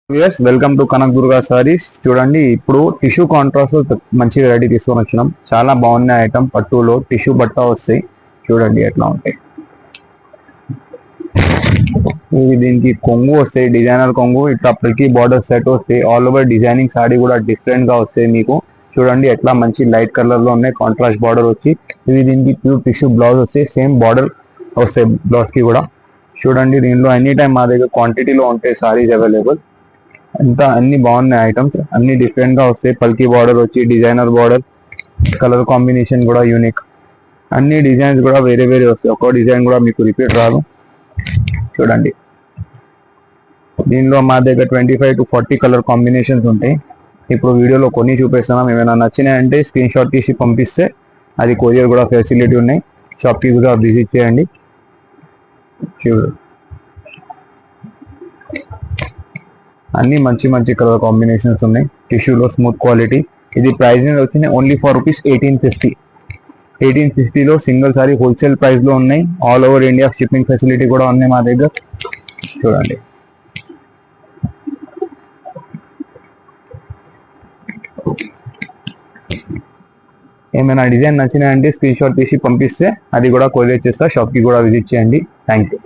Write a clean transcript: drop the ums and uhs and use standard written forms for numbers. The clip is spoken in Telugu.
Yes welcome to Kanak Durga saris. చూడండి, ఇప్పుడు టిష్యూ కాంట్రాస్ట్ మంచి వెరైటీ తీసుకొని వచ్చినాం. చాలా బాగున్నాయి ఐటమ్. పట్టులో టిష్యూ బట్ట వస్తాయి. చూడండి ఎట్లా ఉంటాయి. ఇది దీనికి కొంగు వస్తాయి, డిజైనర్ కొంగు. ఇట్లా ప్రతి బార్డర్ సెట్ వస్తాయి. ఆల్ ఓవర్ డిజైనింగ్ సారీ కూడా డిఫరెంట్ గా వస్తాయి మీకు. చూడండి ఎట్లా మంచి లైట్ కలర్ లో ఉన్నాయి. కాంట్రాస్ట్ బార్డర్ వచ్చి ఇది దీనికి ప్యూర్ టిష్యూ బ్లౌజ్ వస్తాయి. సేమ్ బార్డర్ వస్తాయి బ్లౌజ్ కి కూడా. చూడండి దీనిలో ఎనీ టైం మా దగ్గర క్వాంటిటీలో ఉంటాయి సారీస్ అవైలబుల్. అంతా అన్ని బాగున్నాయి ఐటమ్స్. అన్ని డిఫరెంట్ గా వస్తాయి. పల్కీ బార్డర్ వచ్చి డిజైనర్ బార్డర్, కలర్ కాంబినేషన్ కూడా యూనిక్. అన్ని డిజైన్స్ కూడా వేరే వేరే వస్తాయి. ఒక్కో డిజైన్ కూడా మీకు రిపీట్ రాదు. చూడండి దీనిలో మా దగ్గర 25 to 40 కలర్ కాంబినేషన్స్ ఉంటాయి. ఇప్పుడు వీడియోలో కొన్ని చూపిస్తున్నాం. ఏమైనా నచ్చినాయంటే స్క్రీన్ షాట్ తీసి పంపిస్తే అది కొరియర్ కూడా ఫెసిలిటీ ఉన్నాయి. షాప్కి కూడా విజిట్ చేయండి. చూడు అన్ని మంచి మంచి కలర్ కాంబినేషన్స్ ఉన్నాయి. టిష్యూలో స్మూత్ క్వాలిటీ. ఇది ప్రైజింగ్ వచ్చింది ఓన్లీ ఫర్ రూపీస్ 1850. 1850లో సింగిల్ సారీ హోల్సేల్ ప్రైస్ లో ఉన్నాయి. All over India shipping facility కూడా ఉన్నాయి మా దగ్గర. చూడండి ఏమైనా డిజైన్ నచ్చినాయంటే స్క్రీన్ షాట్ తీసి పంపిస్తే అది కూడా కొరియర్ చేస్తా. షాప్కి కూడా విజిట్ చేయండి. Thank you.